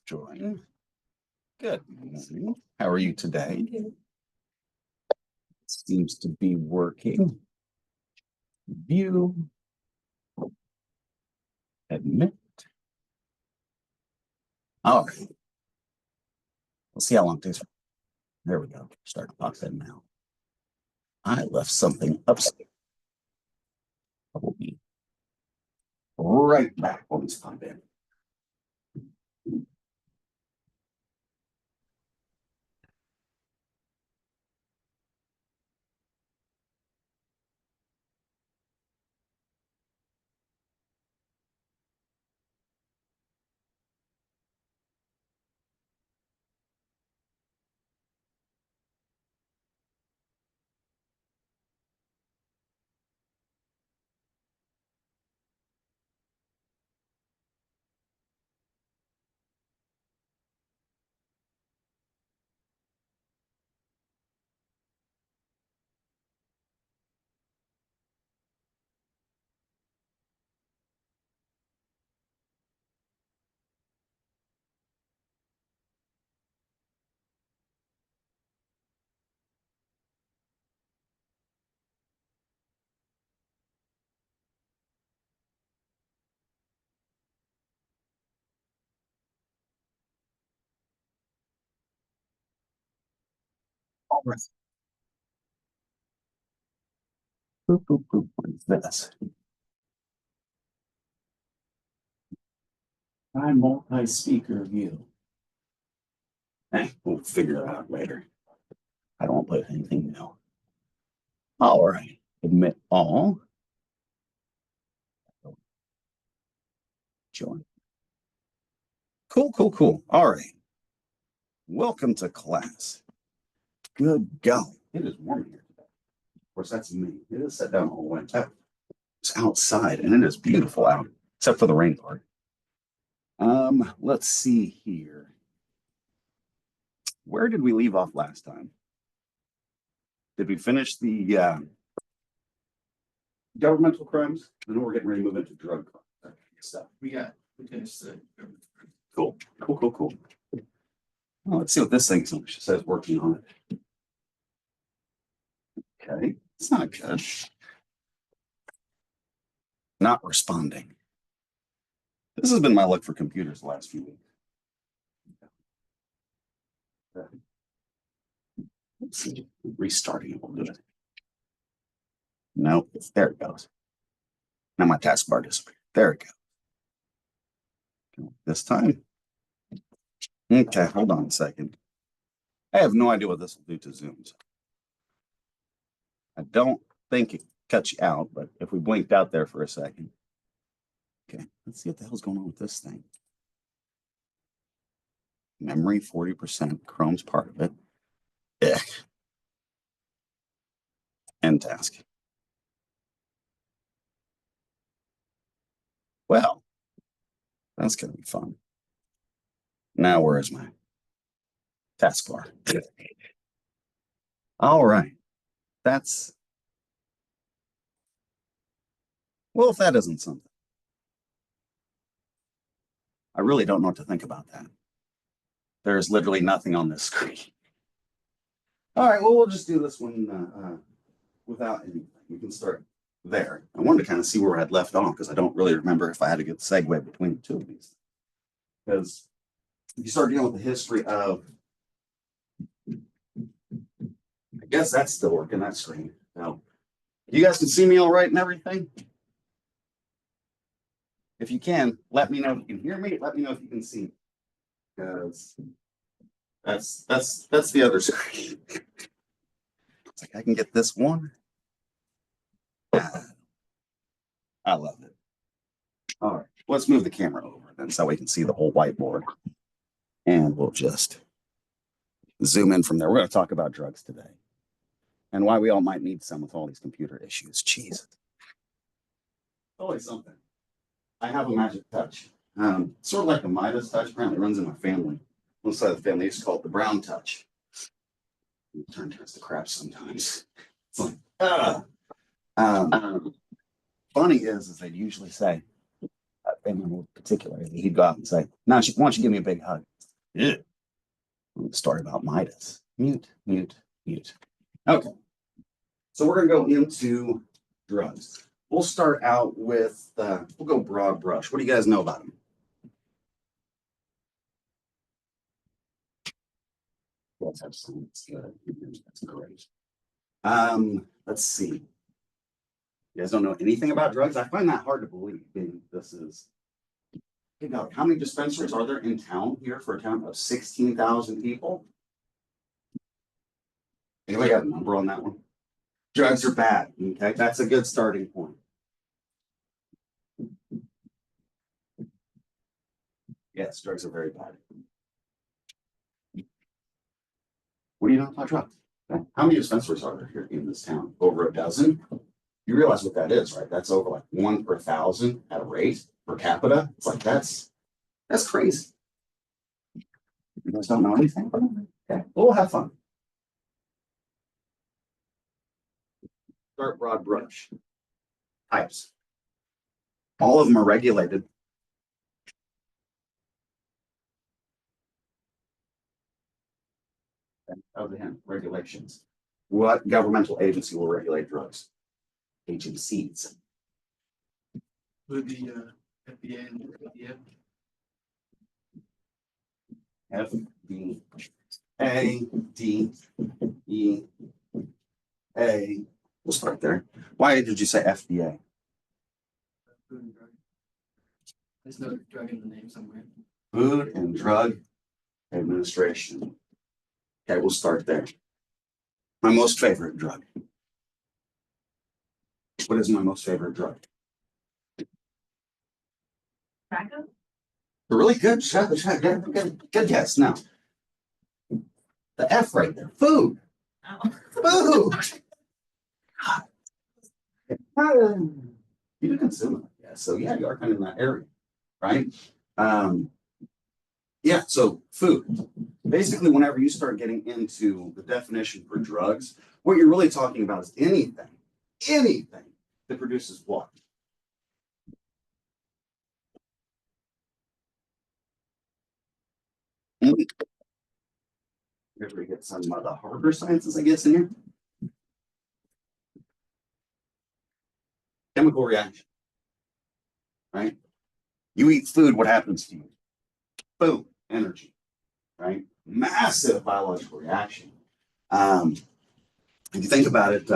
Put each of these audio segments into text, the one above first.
Join. Good morning. How are you today? Seems to be working. View. Admit. All right. We'll see how long it takes. There we go. Start to pop in now. I left something upstairs. I will be right back when it's pop in. All right. Boop, boop, boop. What is this? My multi-speaker view. We'll figure it out later. I don't put anything new. All right. Admit all. Join. Cool, cool, cool. All right. Welcome to class. Good golly. It is warm here today. Of course, that's me. It is set down all the way. It's outside and it is beautiful out, except for the rain part. Let's see here. Where did we leave off last time? Did we finish the governmental crimes? And then we're getting ready to move into drug stuff. We finished the. Cool. Well, let's see what this thing says working on it. Okay, it's not good. Not responding. This has been my luck for computers the last few weeks. Let's see. Restarting it will do it. No, there it goes. Now my taskbar disappeared. There it goes. This time. Okay, hold on a second. I have no idea what this will do to Zooms. I don't think it cuts you out, but if we blinked out there for a second. Okay, let's see what the hell's going on with this thing. Memory 40%, Chrome's part of it. Ugh. End task. Well, that's going to be fun. Now, where is my taskbar? All right. That's, well, if that isn't something, I really don't know what to think about that. There's literally nothing on this screen. All right, well, we'll just do this one without anything. We can start there. I wanted to kind of see where I had left off because I don't really remember if I had a good segue between the two of these. Because if you start dealing with the history of, I guess that's still working, that screen. Now, you guys can see me all right and everything? If you can, let me know if you can hear me. Let me know if you can see me. Because that's the other screen. It's like I can get this one. I love it. All right, let's move the camera over then so we can see the whole whiteboard. And we'll just zoom in from there. We're going to talk about drugs today and why we all might need some with all these computer issues. Jeez. Always something. I have a magic touch. Sort of like the Midas touch. Apparently runs in my family. One side of the family used to call it the brown touch. It turns to crap sometimes. It's like, funny is they'd usually say, family particularly, he'd go out and say, "Now, why don't you give me a big hug?" Yeah. Story about Midas. Mute, mute, mute. Okay. So we're going to go into drugs. We'll start out with, we'll go broad brush. What do you guys know about them? Let's have some. That's good. That's great. Let's see. You guys don't know anything about drugs? I find that hard to believe. This is, you know, how many dispensaries are there in town here for a town of 16,000 people? Anybody got a number on that one? Drugs are bad. Okay, that's a good starting point. Yes, drugs are very bad. What do you know about drugs? Okay. How many dispensaries are there here in this town? Over a dozen? You realize what that is, right? That's over like 1 per 1,000 at a rate per capita. It's like that's crazy. You guys don't know anything about it? Okay, well, we'll have fun. Start broad brush. Types. All of them are regulated. Other than regulations. What governmental agency will regulate drugs? Agencies. Would the FDA and FDA. FDA. We'll start there. Why did you say FDA? Food and drug. There's no drug in the name somewhere. Food and Drug Administration. Okay, we'll start there. My most favorite drug. What is my most favorite drug? Tobacco? Really good. Good guess. Now, the F right there. Food. Oh. Food. You do consume it, yeah. So yeah, you are kind of in that area, right? Yeah, so food. Basically, whenever you start getting into the definition for drugs, what you're really talking about is anything that produces what? Here's where you get some of the harder sciences, I guess, in here. Chemical reaction, right? You eat food, what happens to you? Boom, energy, right? Massive biological reaction. If you think about it,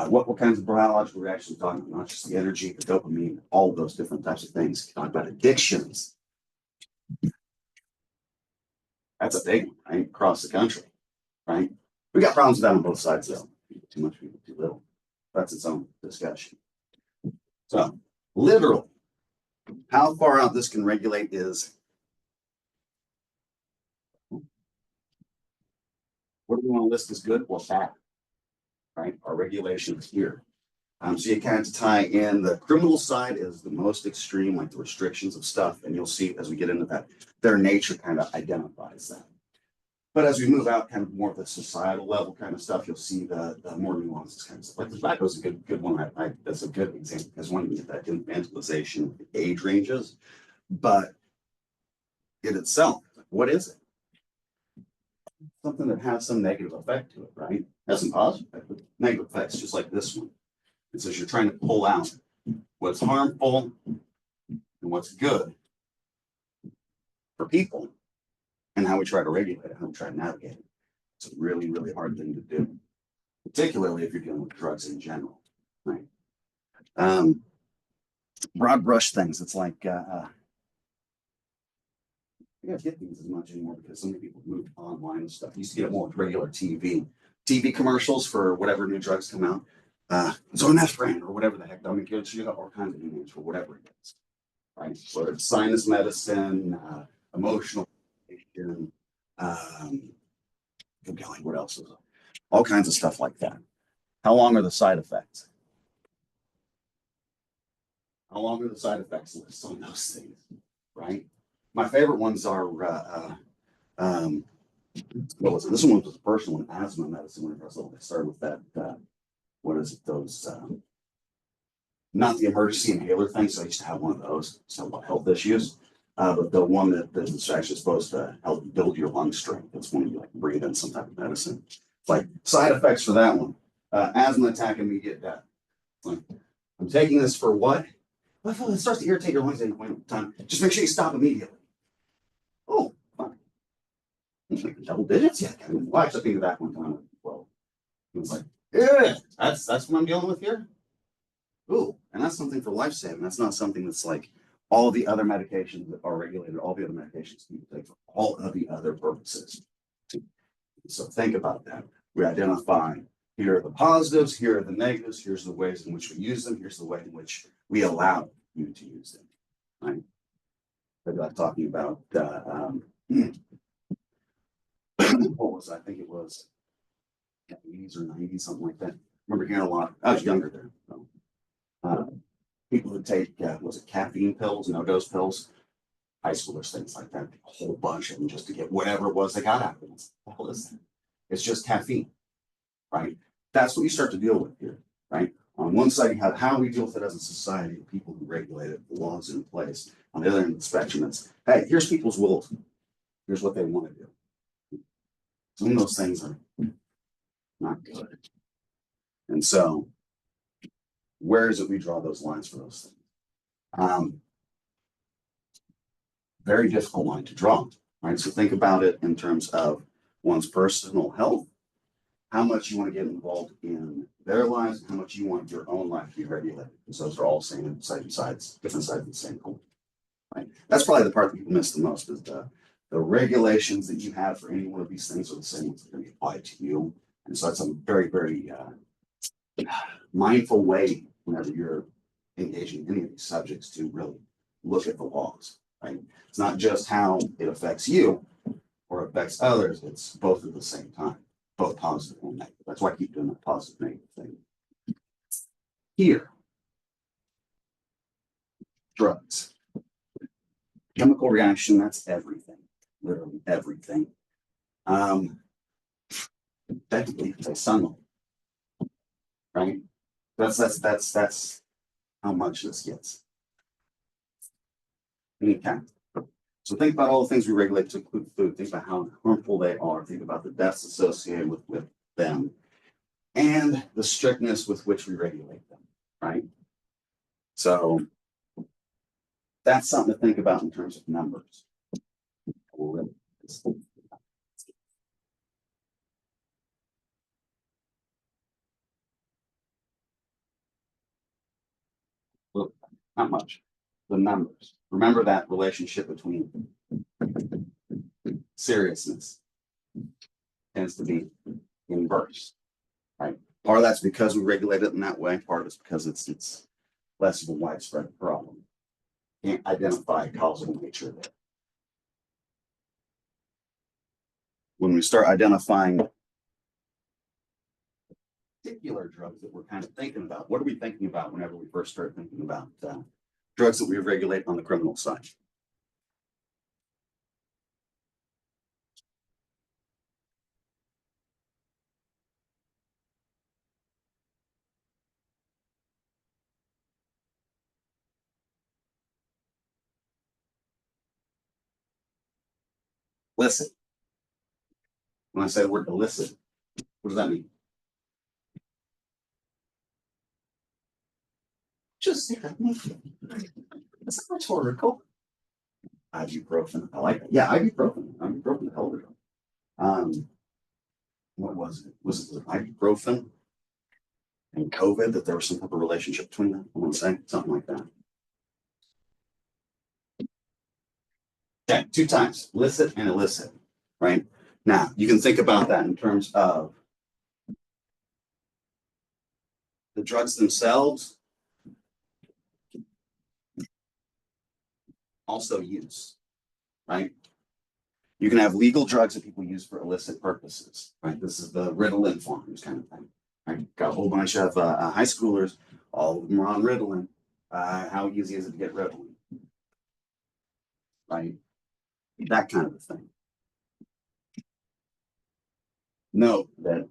what kinds of biological reactions are talking about? Not just the energy, the dopamine, all of those different types of things. Talk about addictions. That's a big one, right? Across the country, right? We got problems with that on both sides, though. Too much, people too little. That's its own discussion. So, literally, how far out this can regulate is what do we want to list as good or bad, right? Our regulations here. So you kind of tie in the criminal side is the most extreme, like the restrictions of stuff, and you'll see as we get into that, their nature kind of identifies that. But as we move out, kind of more of the societal level kind of stuff, you'll see the more nuances kind of stuff. Like tobacco is a good one. That's a good example because one, you get that infantilization, age ranges, but it itself, what is it? Something that has some negative effect to it, right? It has some positive effect, but negative effects, just like this one. It says you're trying to pull out what's harmful and what's good for people and how we try to regulate it, how we try to navigate it. It's a really, really hard thing to do, particularly if you're dealing with drugs in general, right? Broad brush things. It's like, you don't get these as much anymore because so many people moved online and stuff. You used to get more with regular TV commercials for whatever new drugs come out. Zonephrine or whatever the heck. I mean, you got all kinds of new names for whatever it is, right? Whether it's sinus medicine, emotional, good golly, what else is it? All kinds of stuff like that. How long are the side effects? How long are the side effects lists on those things, right? My favorite ones are, what was it? This one was a personal one, asthma medicine. When I was little, they started with that, what is it? Those, not the emergency inhaler thing. So I used to have one of those. So what health issues? But the one that's actually supposed to help build your lung strength. It's when you like breathe in some type of medicine. Like side effects for that one: asthma attack, immediate death. Like, I'm taking this for what? Well, it starts to irritate your lungs at any point in time. Just make sure you stop immediately. Oh, fuck. It's like double digits? Yeah. Well, I actually think of that one time. Well, it was like, yeah, that's what I'm dealing with here. Ooh, and that's something for life saving. That's not something that's like all the other medications that are regulated, all the other medications you take for all of the other purposes. So think about that. We identify here are the positives, here are the negatives, here's the ways in which we use them, here's the way in which we allow you to use them. Right? Like talking about what was I think it was 80s or 90s, something like that. I remember hearing a lot. I was younger then. So, people who take was it caffeine pills, no dose pills, high schoolers, things like that, a whole bunch of them just to get whatever it was they got out of it. What the hell is that? It's just caffeine, right? That's what you start to deal with here, right? On one side, you have how we deal with it as a society, the people who regulate it, the laws in place. On the other end of the spectrum, it's hey, here's people's wills. Here's what they want to do. Some of those things are not good. And so, where is it we draw those lines for those things? Very difficult line to draw, right? So think about it in terms of one's personal health, how much you want to get involved in their lives, and how much you want your own life to be regulated. Because those are all different sides of the same coin, right? That's probably the part that people miss the most is the regulations that you have for any one of these things are the same ones that are going to be applied to you. And so that's a very, very mindful way whenever you're engaging in any of these subjects to really look at the laws, right? It's not just how it affects you or affects others, it's both at the same time, both positive and negative. That's why I keep doing that positive negative thing. Here, drugs. Chemical reaction, that's everything, literally everything. Technically, it's a sunlight, right? That's how much this gets. Okay. So think about all the things we regulate to include food. Think about how harmful they are. Think about the deaths associated with them and the strictness with which we regulate them, right? So that's something to think about in terms of numbers. Look, not much. The numbers. Remember that relationship between seriousness tends to be inverse, right? Part of that's because we regulate it in that way. Part of it's because it's less of a widespread problem. Can't identify causal nature there. When we start identifying particular drugs that we're kind of thinking about, what are we thinking about whenever we first start thinking about drugs that we regulate on the criminal side? Illicit. When I say the word illicit, what does that mean? Just say that. It's not rhetorical. Ibuprofen. I like it. Yeah, ibuprofen. Ibuprofen is hell of a drug. What was it? Was it ibuprofen and COVID that there was some type of relationship between them? I want to say something like that. Okay, 2 times, licit and illicit, right? Now, you can think about that in terms of the drugs themselves, also use, right? You can have legal drugs that people use for illicit purposes, right? This is the Ritalin farms kind of thing, right? Got a whole bunch of high schoolers, all of them are on Ritalin. How easy is it to get Ritalin, right? That kind of a thing. Note that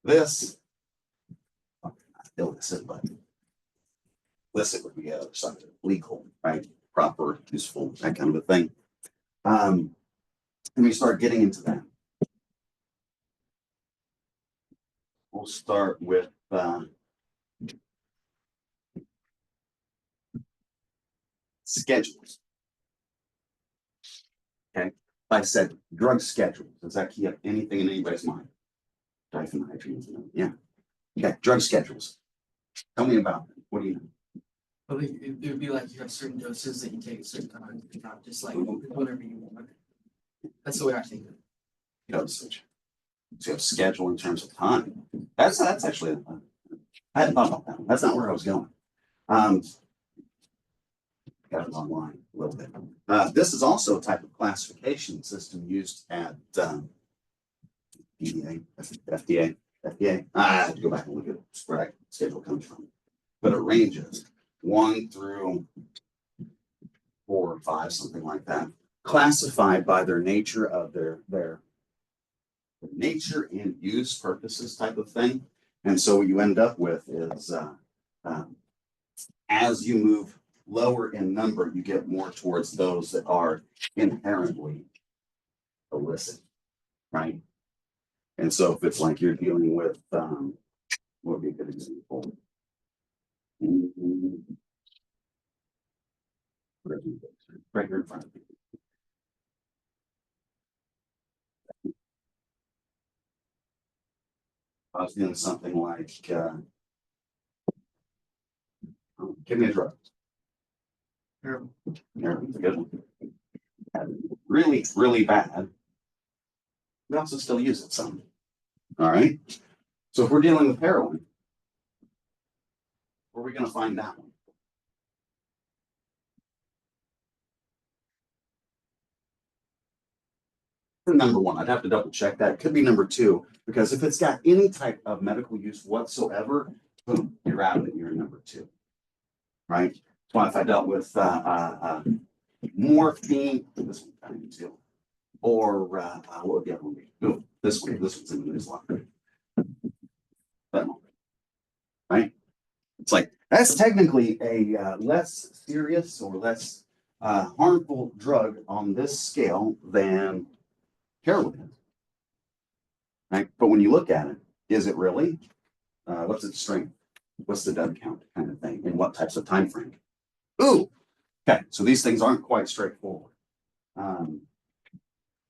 this, not illicit, but illicit would be the other side of it, legal, right? proper, useful, that kind of a thing. And we start getting into that. We'll start with schedules. Okay. I said drug schedule. Does that key up anything in anybody's mind? Diphenhydramine. Yeah. Okay. Drug schedules. Tell me about them. What do you know? But it would be like you have certain doses that you take at certain times, not just like whatever you want. That's the way I think of it. Dosage. So you have schedule in terms of time. That's actually I hadn't thought about that one. That's not where I was going. Got it online a little bit. This is also a type of classification system used at FDA. I have to go back and look at where that schedule comes from. But it ranges 1 through 4 or 5, something like that, classified by their nature of their nature and use purposes type of thing. And so what you end up with is as you move lower in number, you get more towards those that are inherently illicit, right? And so if it's like you're dealing with, what would be a good example? Right here in front of you. I was doing something like, give me a drug. Terrible. Heroin's a good one. Really, really bad. We also still use it some. All right. So if we're dealing with heroin, where are we going to find that one? Number 1, I'd have to double check that. It could be number 2, because if it's got any type of medical use whatsoever, boom, you're out of it. You're in number 2, right? That's why if I dealt with morphine, this one kind of deal, or what would the other one be? Oh, this one's in the news locker. Right? It's like that's technically a less serious or less harmful drug on this scale than heroin is. Right? But when you look at it, is it really? What's its strength? What's the death count kind of thing? And what types of time frame? Ooh, okay. So these things aren't quite straightforward.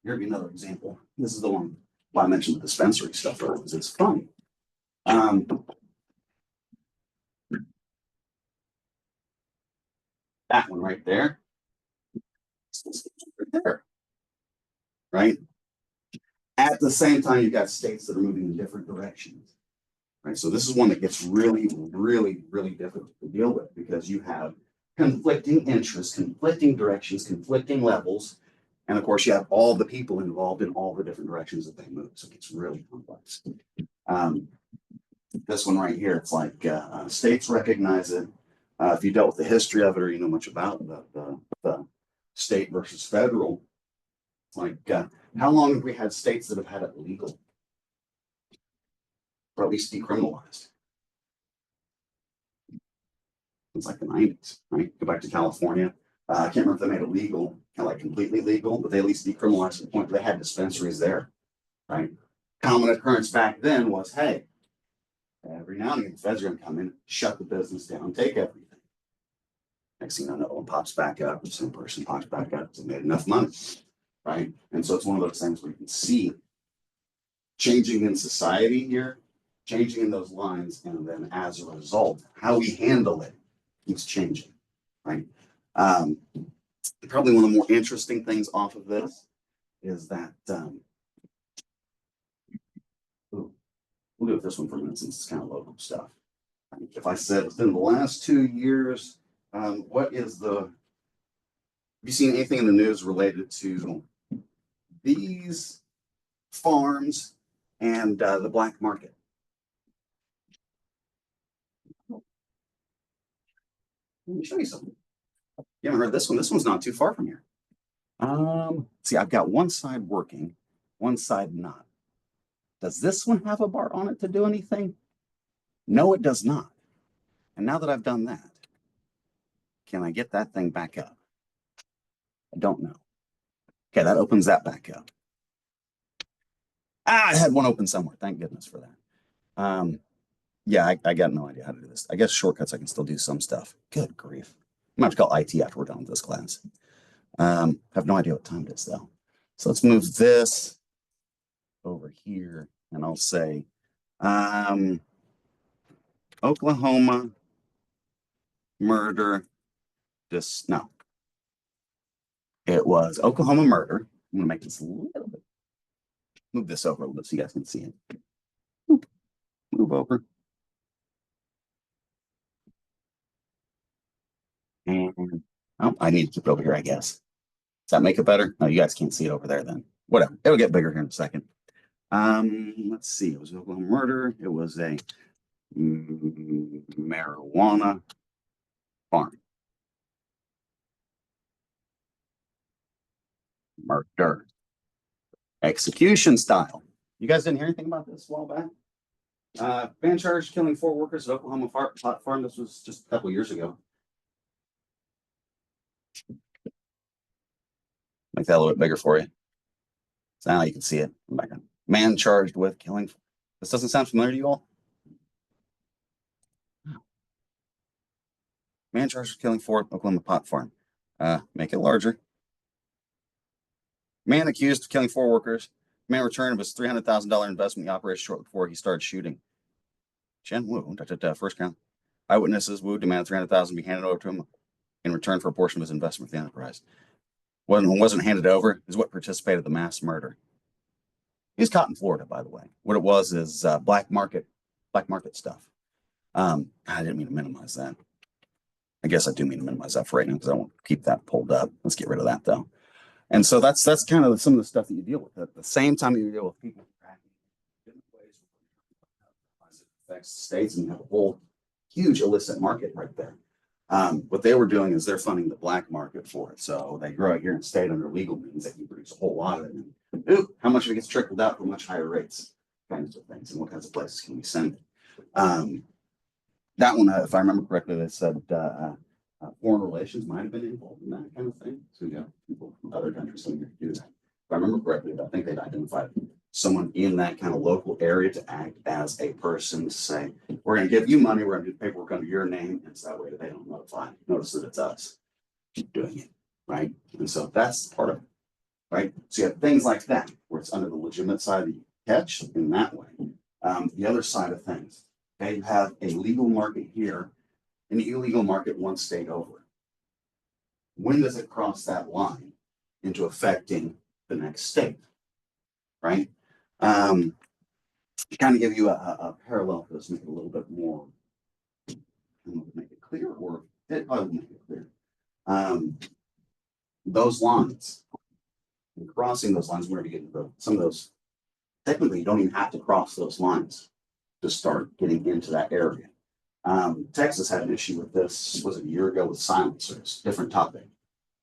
Here'd be another example. This is the one why I mentioned the dispensary stuff earlier, because it's funny. That one right there. Right there. Right? At the same time, you've got states that are moving in different directions. Right. So this is one that gets really, really, really difficult to deal with because you have conflicting interests, conflicting directions, conflicting levels. And of course, you have all the people involved in all the different directions that they move. So it gets really complex. This one right here, it's like states recognize it. If you dealt with the history of it or you know much about the state versus federal, it's like how long have we had states that have had it legal? Or at least decriminalized? It's like the 90s, right? Go back to California. I can't remember if they made it legal, kind of like completely legal, but they at least decriminalized to the point where they had dispensaries there, right? Common occurrence back then was, hey, every now and again, the feds are going to come in, shut the business down, take everything. Next thing you know, another one pops back up, the same person pops back up, they made enough money, right? And so it's one of those things where you can see changing in society here, changing in those lines, and then as a result, how we handle it keeps changing, right? Probably one of the more interesting things off of this is that, we'll do this one for a minute since it's kind of local stuff. If I said within the last 2 years, what is have you seen anything in the news related to these farms and the black market? Let me show you something. You haven't heard this one. This one's not too far from here. See, I've got one side working, one side not. Does this one have a bar on it to do anything? No, it does not. And now that I've done that, can I get that thing back up? I don't know. Okay, that opens that back up. I had one open somewhere. Thank goodness for that. Yeah, I got no idea how to do this. I guess shortcuts, I can still do some stuff. Good grief. I'm gonna have to call IT after we're done with this class. Have no idea what time it is though. So let's move this over here and I'll say, Oklahoma murder. No, it was Oklahoma murder. I'm gonna make this a little bit, move this over a little bit so you guys can see it. Move over. And oh, I need to keep it over here, I guess. Does that make it better? No, you guys can't see it over there then. Whatever. It'll get bigger here in a second. Let's see. It was Oklahoma murder. It was a marijuana farm. Murder. Execution style. You guys didn't hear anything about this a while back? Man charged killing 4 workers at Oklahoma pot farm. This was just a couple years ago. Make that a little bit bigger for you. So now you can see it. Man charged with killing. This doesn't sound familiar to you all? Man charged with killing 4 Oklahoma pot farm. Make it larger. Man accused of killing 4 workers. Man returned of his $300,000 investment in the operation shortly before he started shooting. Chen Wu, first count. Eyewitnesses, Wu demanded $300,000 be handed over to him in return for a portion of his investment with the enterprise. Wasn't handed over is what participated in the mass murder. He was caught in Florida, by the way. What it was is black market stuff. I didn't mean to minimize that. I guess I do mean to minimize that for right now because I won't keep that pulled up. Let's get rid of that though. And so that's kind of some of the stuff that you deal with. At the same time you deal with people different ways it affects the states, and you have a whole huge illicit market right there. What they were doing is they're funding the black market for it. So they grow it here in state under legal means. They can produce a whole lot of it. And how much of it gets trickled out for much higher rates, kinds of things, and what kinds of places can we send it? That one, if I remember correctly, they said foreign relations might have been involved in that kind of thing. So you got people from other countries coming here to do that. If I remember correctly, I think they'd identified someone in that kind of local area to act as a person to say, we're going to give you money, we're going to do paperwork under your name, and so that way they don't notice that it's us doing it, right? And so that's part of it, right? So you have things like that, where it's under the legitimate side that you catch in that way. The other side of things, okay, you have a legal market here, an illegal market one state over. When does it cross that line into affecting the next state, right? To kind of give you a parallel to this, make it a little bit more, make it clear, or it probably will make it clear. Those lines, and crossing those lines, we're going to get into some of those. Technically, you don't even have to cross those lines to start getting into that area. Texas had an issue with this, was it a year ago, with silencers, different topic.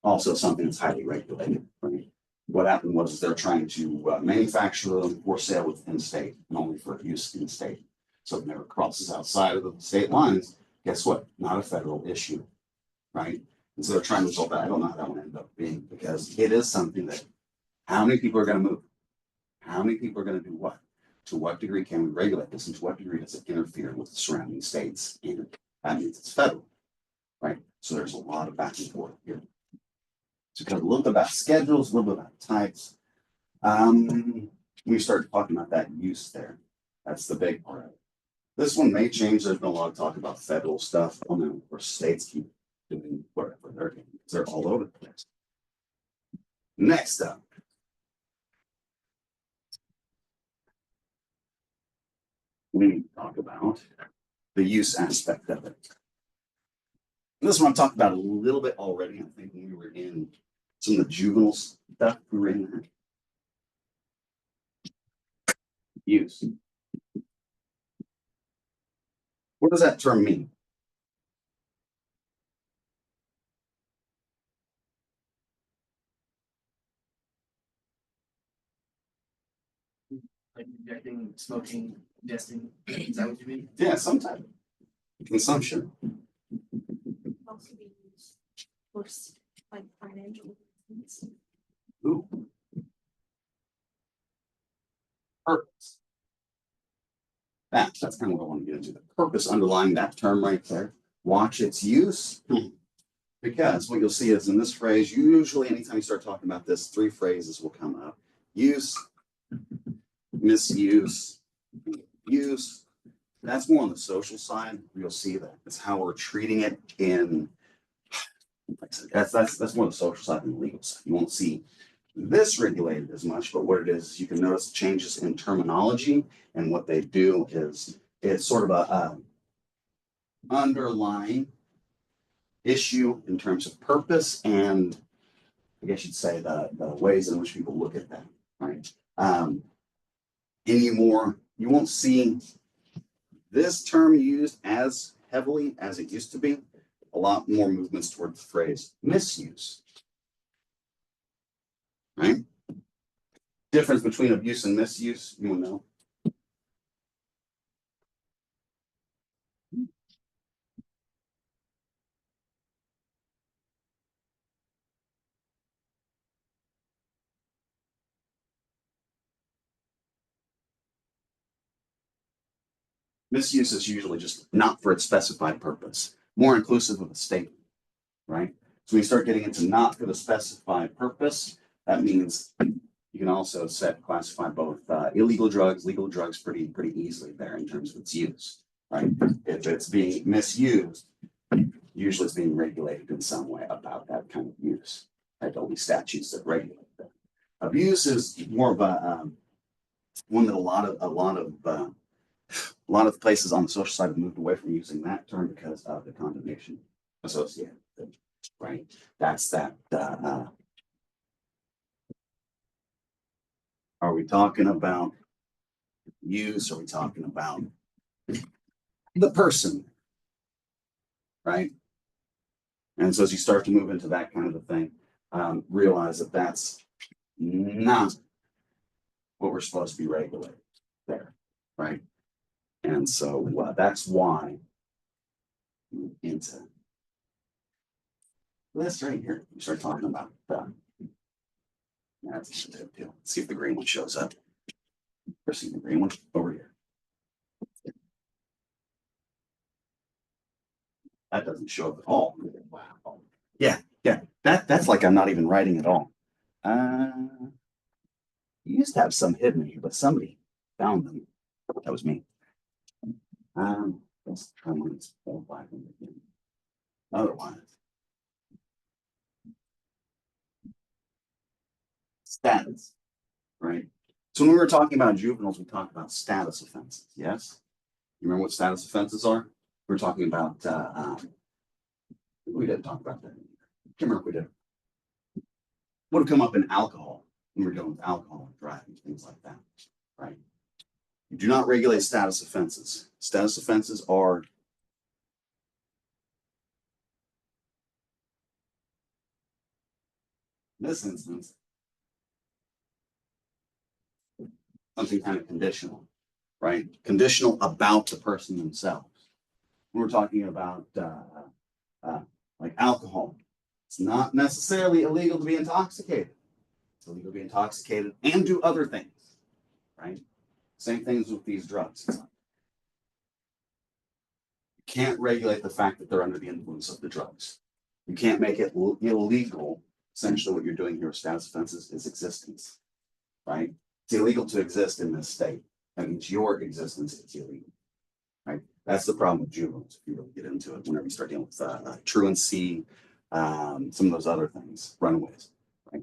Also something that's highly regulated, right? What happened was they're trying to manufacture them for sale within state and only for use in state. So it never crosses outside of the state lines. Guess what? Not a federal issue, right? And so they're trying to resolve that. I don't know how that one ended up being, because it is something that how many people are going to move? How many people are going to do what? To what degree can we regulate this, and to what degree does it interfere with the surrounding states? And that means it's federal, right? So there's a lot of back and forth here. So kind of a little bit about schedules, a little bit about types. We started talking about that use there. That's the big part of it. This one may change. There's been a lot of talk about federal stuff. Well, now, of course, states keep doing whatever they're doing. They're all over the place. Next up. We need to talk about the use aspect of it. This one I've talked about a little bit already. I think when we were in some of the juvenile stuff, we were in that. Use. What does that term mean? Like injecting, smoking, ingesting. Is that what you mean? Yeah, some type of consumption. Also be used for like financial Ooh. Purpose. That's kind of what I want to get into. The purpose underlying that term right there. Watch its use. Because what you'll see is in this phrase, usually anytime you start talking about this, three phrases will come up. Use, misuse, use. That's more on the social side. You'll see that. It's how we're treating it in, like I said, that's more the social side than the legal side. You won't see this regulated as much, but what it is, you can notice changes in terminology, and what they do is it's sort of a underlying issue in terms of purpose, and I guess you'd say the ways in which people look at that, right? Anymore, you won't see this term used as heavily as it used to be. A lot more movements toward the phrase misuse, right? Difference between abuse and misuse, you will know. Misuse is usually just not for its specified purpose, more inclusive of a statement, right? So we start getting into not for the specified purpose. That means you can also classify both illegal drugs, legal drugs pretty easily there in terms of its use, right? If it's being misused, usually it's being regulated in some way about that kind of use. Right? There'll be statutes that regulate that. Abuse is more of a one that a lot of places on the social side have moved away from using that term because of the condemnation associated with it, right? That's that. Are we talking about use? Are we talking about the person, right? And so as you start to move into that kind of a thing, realize that that's not what we're supposed to be regulating there, right? And so that's why into this right here, you start talking about that's a tip too. Let's see if the green one shows up. Pressing the green one over here. That doesn't show up at all. Wow. Yeah. That's like I'm not even writing at all. You used to have some hidden here, but somebody found them. That was me. Let's try one of these 4 5 again. Otherwise, status, right? So when we were talking about juveniles, we talked about status offenses. Yes, you remember what status offenses are? We were talking about. We didn't talk about that. I can't remember if we did. Would have come up in alcohol when we're dealing with alcohol and driving, things like that, right? You do not regulate status offenses. Status offenses are in this instance something kind of conditional, right? Conditional about the person themselves. We're talking about like alcohol. It's not necessarily illegal to be intoxicated. It's illegal to be intoxicated and do other things, right? Same things with these drugs. You can't regulate the fact that they're under the influence of the drugs. You can't make it illegal. Essentially, what you're doing here with status offenses is existence, right? It's illegal to exist in this state. That means your existence is illegal, right? That's the problem with juveniles. If you really get into it, whenever you start dealing with truancy, some of those other things, runaways, right?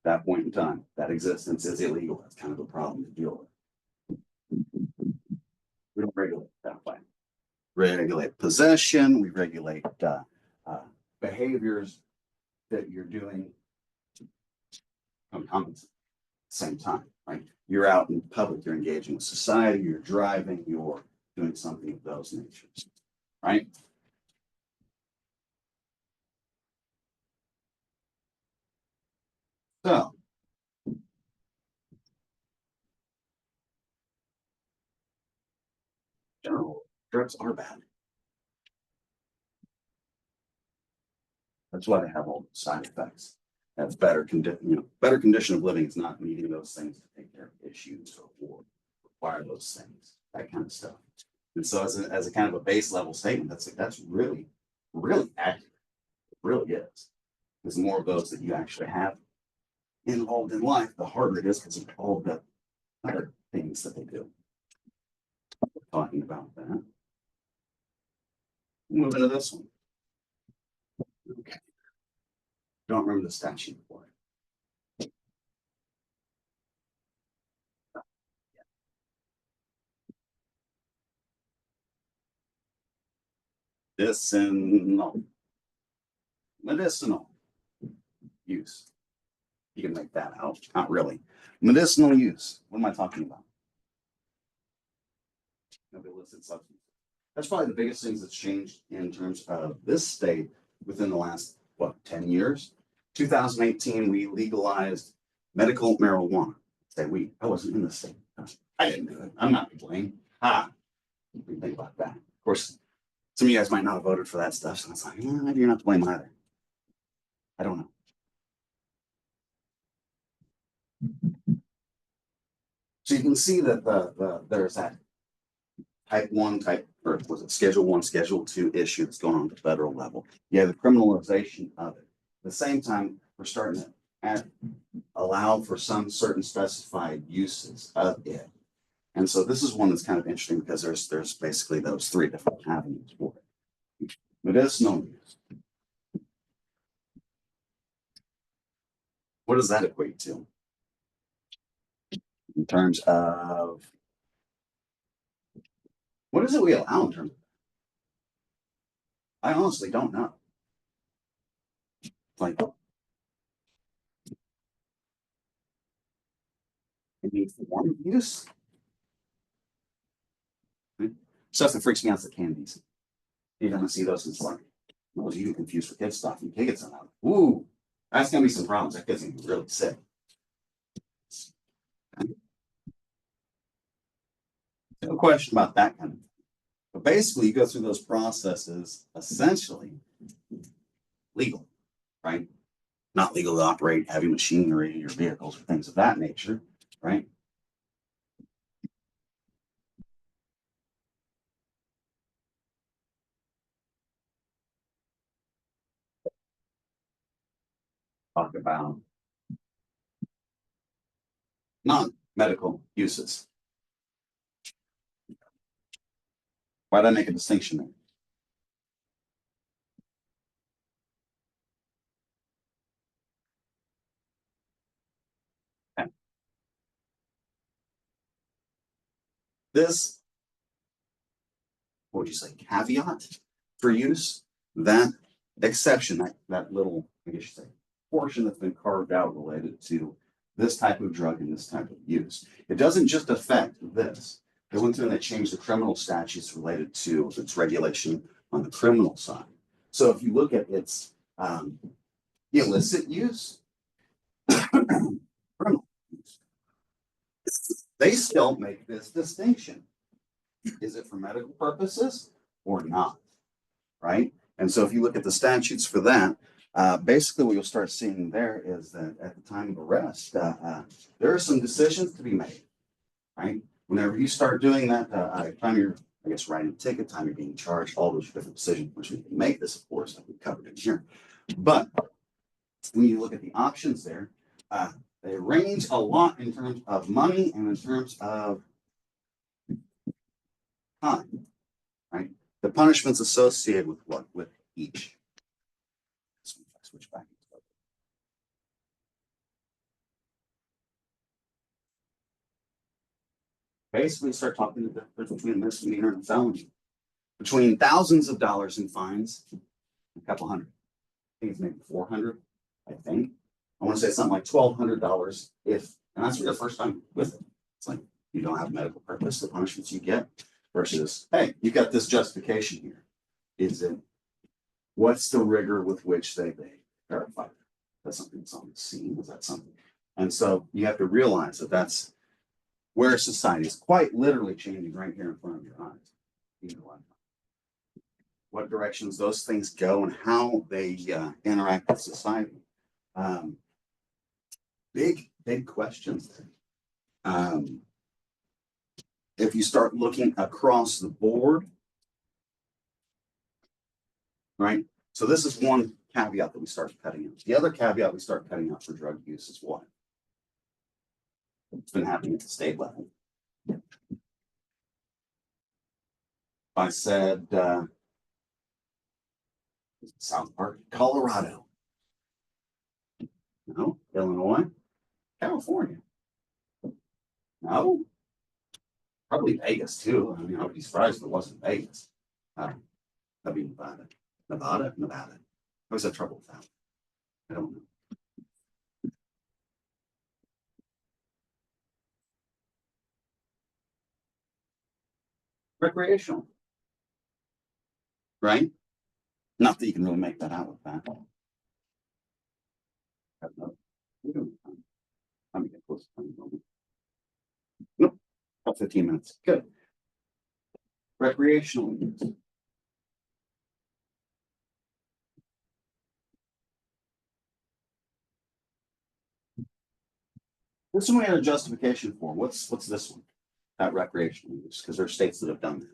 That point in time, that existence is illegal. That's kind of a problem to deal with. We don't regulate that way. We regulate possession. We regulate behaviors that you're doing at the same time, right? You're out in public, you're engaging with society, you're driving, you're doing something of those natures, right? So, general drugs are bad. That's why they have all the side effects. That's better condition of living is not needing those things to take care of issues or require those things, that kind of stuff. And so as a kind of a base level statement, that's really, really accurate. It really is. There's more of those that you actually have involved in life, the harder it is because of all the other things that they do. We're talking about that. Moving to this one. Okay. Don't remember the statute for it. Medicinal use. You can make that out. Not really. Medicinal use. What am I talking about? Of illicit substances. That's probably the biggest things that's changed in terms of this state within the last, 10 years? 2018, we legalized medical marijuana. Say we, I wasn't in the state. I didn't do it. I'm not to blame. What do you think about that? Of course, some of you guys might not have voted for that stuff. So it's like, maybe you're not to blame either. I don't know. So you can see that there's that or was it Schedule 1, Schedule 2 issue that's going on at the federal level. You have the criminalization of it. At the same time, we're starting to allow for some certain specified uses of it. And so this is one that's kind of interesting because there's basically those three different avenues for it. Medicinal use. What does that equate to? In terms of what is it we allow in terms of? I honestly don't know. Like any form of use. Stuff that freaks me out is the candies. You're gonna see those as like, well, you get confused for kids stuff. You can't get some out. Ooh, that's gonna be some problems. That kid's gonna be really sick. No question about that kind of thing. But basically, you go through those processes essentially legal, right? Not legal to operate heavy machinery or vehicles or things of that nature, right? Talk about non-medical uses. Why did I make a distinction there? Okay. This, what would you say, caveat for use, that exception, that little, I guess you say, portion that's been carved out related to this type of drug and this type of use. It doesn't just affect this. They went through and they changed the criminal statutes related to its regulation on the criminal side. So if you look at its illicit use, criminal use, they still make this distinction. Is it for medical purposes or not? Right? And so if you look at the statutes for that, basically what you'll start seeing there is that at the time of arrest, there are some decisions to be made, right? Whenever you start doing that, time you're, I guess, writing a ticket, time you're being charged, all those different decisions, which we can make this, of course, like we covered in here. But when you look at the options there, they range a lot in terms of money and in terms of time, right? The punishments associated with what? With each. Switch back. Basically, start talking the difference between misdemeanor and felony. Between thousands of dollars in fines, a couple hundred. I think it's maybe 400. I think. I want to say something like $1,200 if, and that's for the first time with it. It's like you don't have medical purpose, the punishments you get, versus, hey, you got this justification here. Is it, what's the rigor with which they verify? That's something that's on the scene. Is that something? And so you have to realize that that's where society is quite literally changing right here in front of your eyes. You know, what directions those things go and how they interact with society. Big questions there. If you start looking across the board, right? So this is one caveat that we start cutting out. The other caveat we start cutting out for drug use is what? It's been happening at the state level. I said South Park, Colorado. No, Illinois, California. No, probably Vegas too. I mean, I would be surprised if it wasn't Vegas. That'd be Nevada. Nevada. I always had trouble with that. I don't know. Recreational, right? Not that you can really make that out with that. Let me get close. Nope, about 15 minutes. Good. Recreational use. This one we had a justification for. What's this one? That recreational use, because there are states that have done that.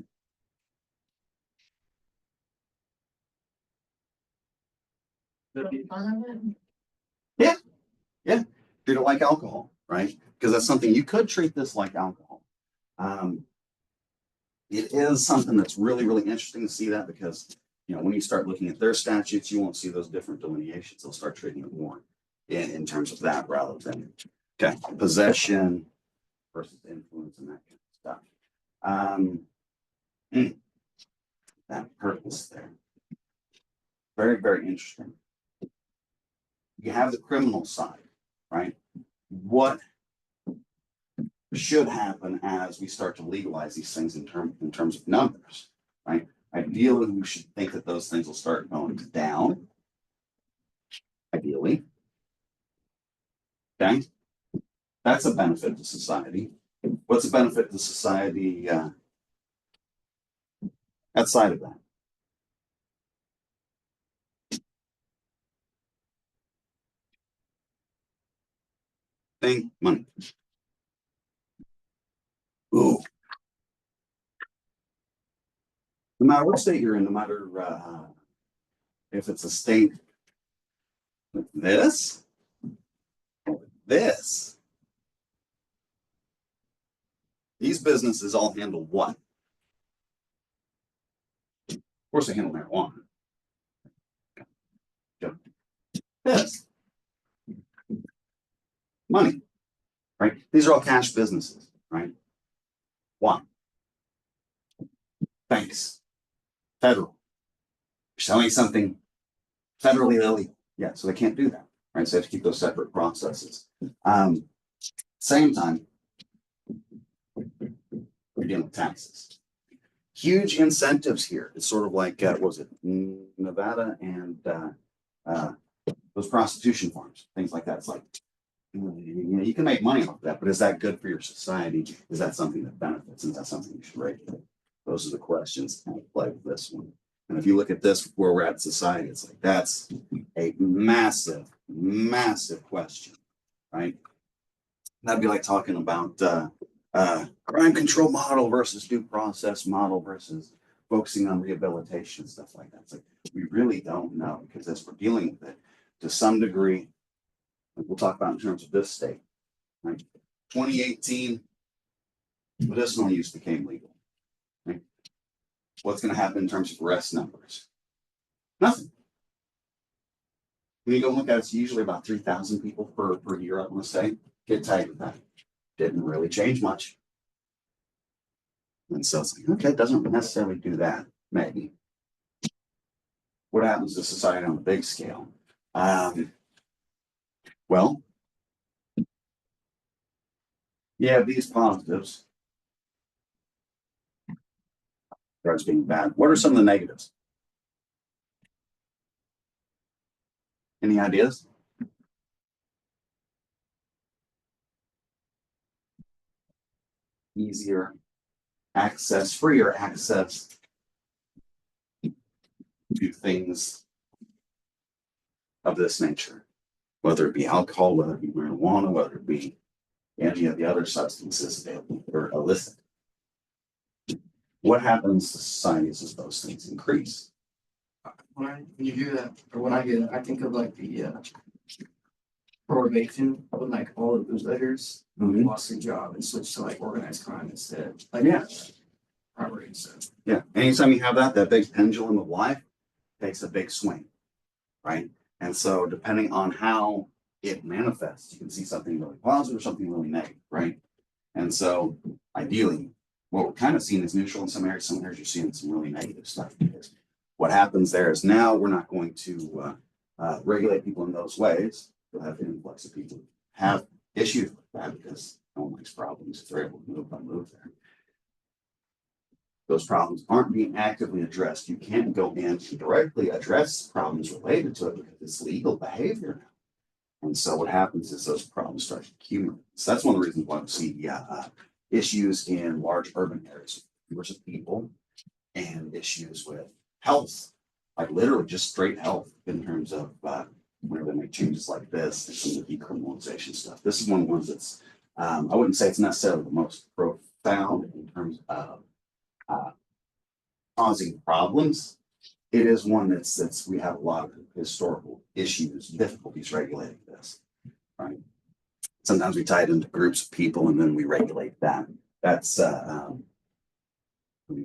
Yeah. Treat it like alcohol, right? Because that's something you could treat this like alcohol. It is something that's really, really interesting to see that because, you know, when you start looking at their statutes, you won't see those different delineations. They'll start treating it more in terms of that rather than, okay, possession versus influence and that kind of stuff. That purpose there. Very, very interesting. You have the criminal side, right? What should happen as we start to legalize these things in terms of numbers, right? Ideally, we should think that those things will start going down. Ideally. Okay. That's a benefit to society. What's a benefit to society outside of that? Thing, money. Ooh. No matter what state you're in, no matter if it's a state with this, these businesses all handle what? Of course, they handle marijuana. This money, right? These are all cash businesses, right? Why? Banks, federal, selling something federally illegal. Yeah, so they can't do that, right? So they have to keep those separate processes. Same time, we're dealing with taxes. Huge incentives here. It's sort of like, what was it, Nevada and those prostitution farms, things like that. It's like, you can make money off that, but is that good for your society? Is that something that benefits? Is that something you should regulate? Those are the questions kind of play with this one. And if you look at this, where we're at in society, it's like, that's a massive, massive question, right? That'd be like talking about crime control model versus due process model versus focusing on rehabilitation, stuff like that. It's like, we really don't know because as we're dealing with it to some degree, like we'll talk about in terms of this state, right? 2018, medicinal use became legal. Right? What's going to happen in terms of arrest numbers? Nothing. When you go look at it, it's usually about 3,000 people per year, I want to say, get tagged with that. Didn't really change much. And so it's like, okay, it doesn't necessarily do that, maybe. What happens to society on a big scale? Well, you have these positives. Drugs being bad. What are some of the negatives? Any ideas? Easier access, freer access. do things of this nature, whether it be alcohol, whether it be marijuana, whether it be any of the other substances that are illicit. What happens to societies as those things increase? When you hear that, or when I hear that, I think of like the prohibition when like all the bootleggers lost their job and switched to like organized crime instead. Like Yeah. robbery. So Yeah. Anytime you have that big pendulum of life takes a big swing, right? And so depending on how it manifests, you can see something really positive or something really negative, right? And so ideally, what we're kind of seeing is neutral in some areas you're seeing some really negative stuff. Because what happens there is now we're not going to regulate people in those ways. You'll have an influx of people who have issues with that because no one likes problems if they're able to move there. Those problems aren't being actively addressed. You can't go in and directly address problems related to it because it's legal behavior now. And so what happens is those problems start to accumulate. So that's one of the reasons why we see issues in large urban areas versus people and issues with health, like literally just straight health in terms of whenever they make changes like this and some of the decriminalization stuff. This is one of the ones that's, I wouldn't say it's necessarily the most profound in terms of causing problems. It is one that's we have a lot of historical issues, difficulties regulating this, right? Sometimes we tie it into groups of people and then we regulate that. That's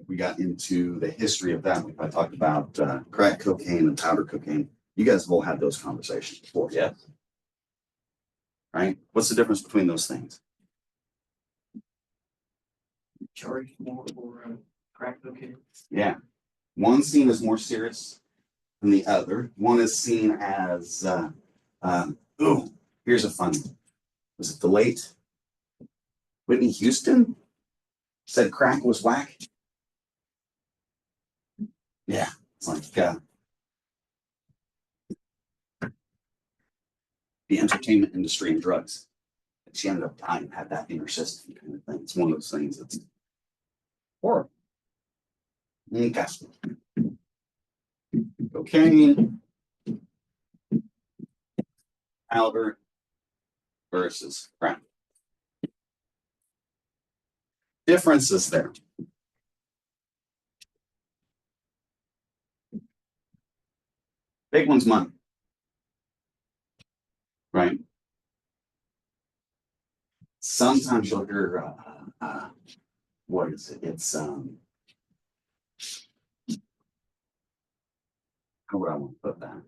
we got into the history of that. I talked about crack cocaine and powder cocaine. You guys have all had those conversations before, yeah? Right? What's the difference between those things? charge more for crack cocaine. Yeah. One seen as more serious than the other. One is seen as, here's a fun one. Was it the late Whitney Houston said crack was whack? Yeah, it's like the entertainment industry and drugs. She ended up dying, had that inner system kind of thing. It's one of those things that's horrible. Okay. Cocaine, powder versus crack. Differences there. Big one's money, right? Sometimes you'll hear, what is it? It's, how would I want to put that?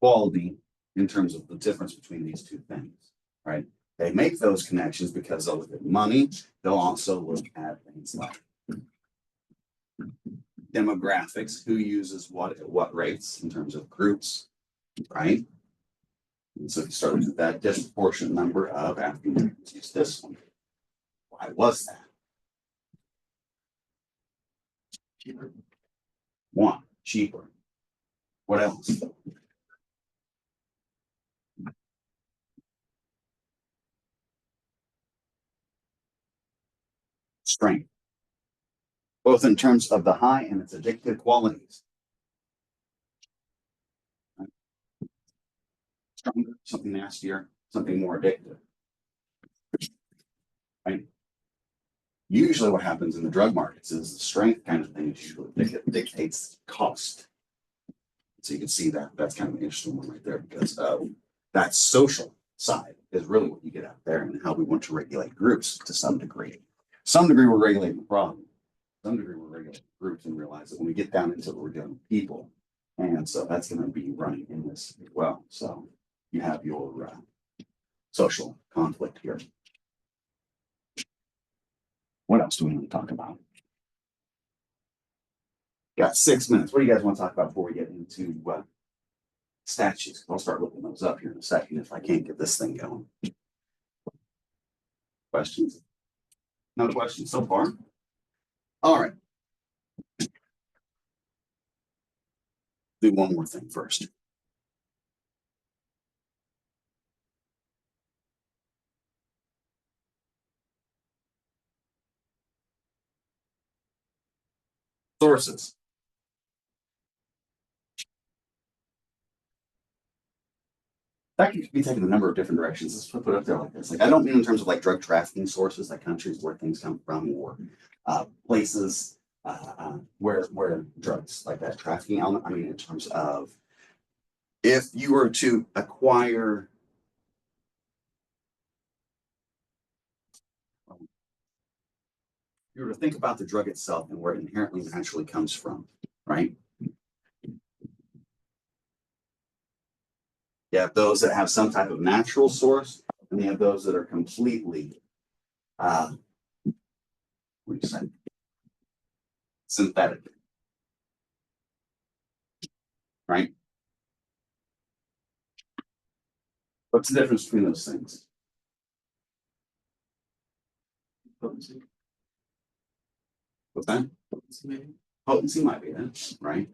Quality in terms of the difference between these two things, right? They make those connections because they'll look at money. They'll also look at things like demographics, who uses what at what rates in terms of groups, right? And so if you start looking at that disproportionate number of African Americans use this one. Why was that? Cheaper. One, cheaper. What else? Strength, both in terms of the high and its addictive qualities. Right? Stronger, something nastier, something more addictive. Right? Usually what happens in the drug markets is the strength kind of thing usually dictates cost. So you can see that that's kind of an interesting one right there because that social side is really what you get out there and how we want to regulate groups to some degree. Some degree we're regulating the problem. Some degree we're regulating groups and realize that when we get down into it, we're dealing with people. And so that's going to be running in this as well. So you have your social conflict here. What else do we want to talk about? Got 6 minutes. What do you guys want to talk about before we get into statutes? I'll start looking those up here in a second if I can't get this thing going. Questions? No questions so far? All right. Do one more thing first. Sources. That could be taken a number of different directions. Let's put it up there like this. Like, I don't mean in terms of like drug trafficking sources, like countries where things come from, or places where drugs like that trafficking element. I mean, in terms of if you were to acquire you were to think about the drug itself and where it inherently naturally comes from, right? You have those that have some type of natural source, and you have those that are completely, what do you say, synthetic, right? What's the difference between those things? Potency. What's that? Potency, maybe. Potency might be that, right?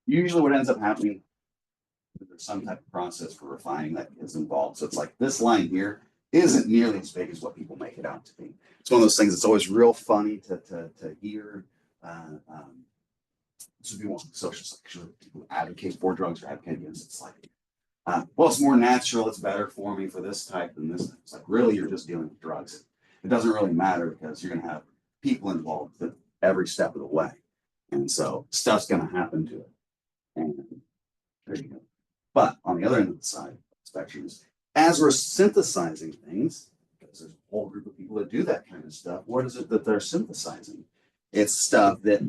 Usually what ends up happening, there's some type of process for refining that is involved. So it's like this line here isn't nearly as big as what people make it out to be. It's one of those things that's always real funny to hear. So if you want social section, people advocate for drugs or advocate against, it's like, well, it's more natural, it's better for me for this type than this. It's like, really, you're just dealing with drugs. It doesn't really matter because you're going to have people involved at every step of the way. And so stuff's going to happen to it. And there you go. But on the other end of the side, spectrum is as we're synthesizing things, because there's a whole group of people that do that kind of stuff, what is it that they're synthesizing? It's stuff that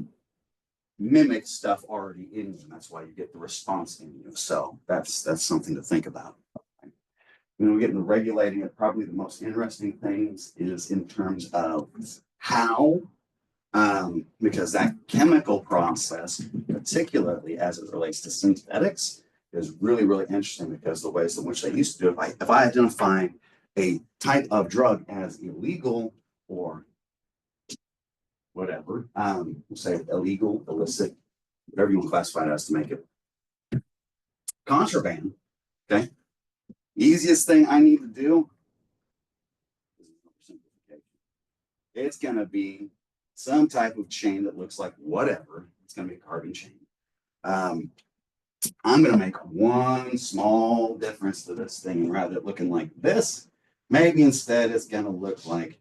mimics stuff already in you. And that's why you get the response in you. So that's something to think about. When we get into regulating it, probably the most interesting things is in terms of how, because that chemical process, particularly as it relates to synthetics, is really, really interesting because the ways in which they used to do it. If I identify a type of drug as illegal or whatever, we'll say illegal, illicit, whatever you want to classify it as to make it contraband, okay? Easiest thing I need to do is it's going to be some type of chain that looks like whatever. It's going to be a carbon chain. I'm going to make one small difference to this thing, and rather than looking like this, maybe instead it's going to look like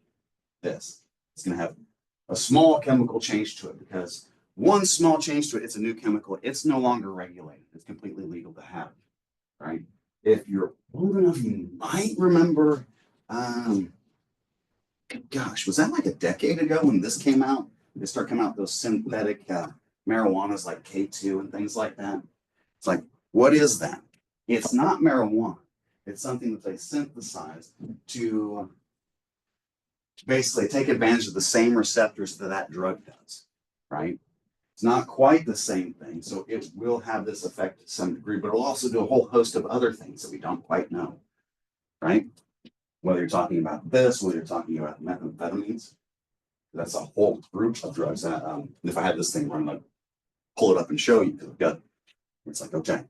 this. It's going to have a small chemical change to it because one small change to it, it's a new chemical. It's no longer regulated. It's completely legal to have, right? If you're old enough, you might remember, gosh, was that like a decade ago when this came out? They start coming out those synthetic marijuanas like K2 and things like that. It's like, what is that? It's not marijuana. It's something that they synthesized to basically take advantage of the same receptors that drug does, right? It's not quite the same thing. So it will have this effect to some degree, but it'll also do a whole host of other things that we don't quite know, right? Whether you're talking about this, whether you're talking about methamphetamines, that's a whole group of drugs. If I had this thing run, I'd pull it up and show you because I've got, it's like, okay,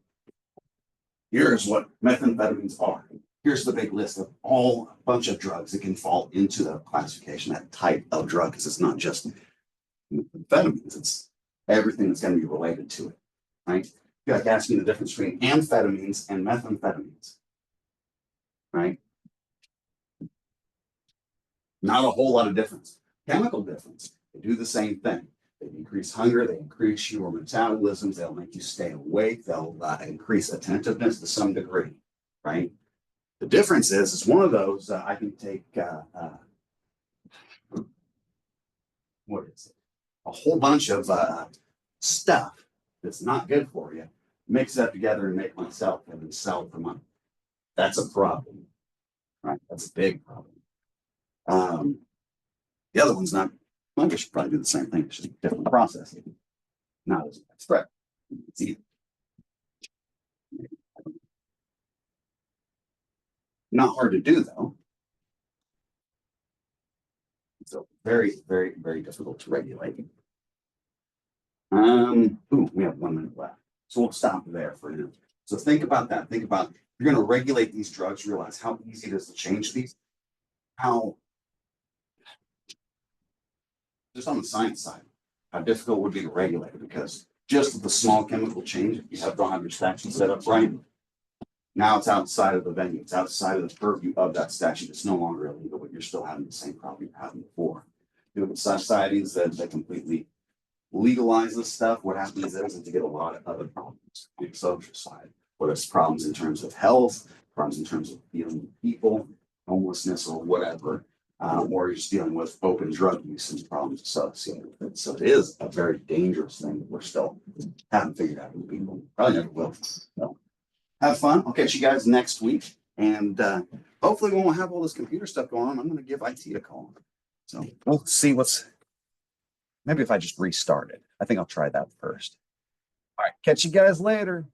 here's what methamphetamines are. Here's the big list of all a bunch of drugs that can fall into the classification, that type of drug, because it's not just methamphetamines, it's everything that's going to be related to it, right? You're like asking the difference between amphetamines and methamphetamines, right? Not a whole lot of difference. Chemical difference, they do the same thing. They increase hunger, they increase your metabolisms, they'll make you stay awake, they'll increase attentiveness to some degree, right? The difference is one of those, I can take, what is it? A whole bunch of stuff that's not good for you, mix that together and make myself and then sell it for money. That's a problem, right? That's a big problem. The other one's not, I guess you should probably do the same thing, it's just a different process. Not as widespread. It's either. Not hard to do though. So very, very, very difficult to regulate. Ooh, we have 1 minute left. So we'll stop there for now. So think about that. Think about you're going to regulate these drugs, realize how easy it is to change these, how just on the science side, how difficult it would be to regulate it, because just with the small chemical change, if you don't have your statute set up right, now it's outside of the venue, it's outside of the purview of that statute. It's no longer illegal, but you're still having the same problem you're having before. You know, societies that completely legalize this stuff, what happens is to get a lot of other problems on the social side, whether it's problems in terms of health, problems in terms of dealing with people, homelessness, or whatever, or you're just dealing with open drug use and problems associated with it. So it is a very dangerous thing that we're still haven't figured out with people. Probably never will. So have fun. I'll catch you guys next week. And hopefully when we'll have all this computer stuff going on, I'm going to give IT a call. So we'll see maybe if I just restart it. I think I'll try that first. All right. Catch you guys later.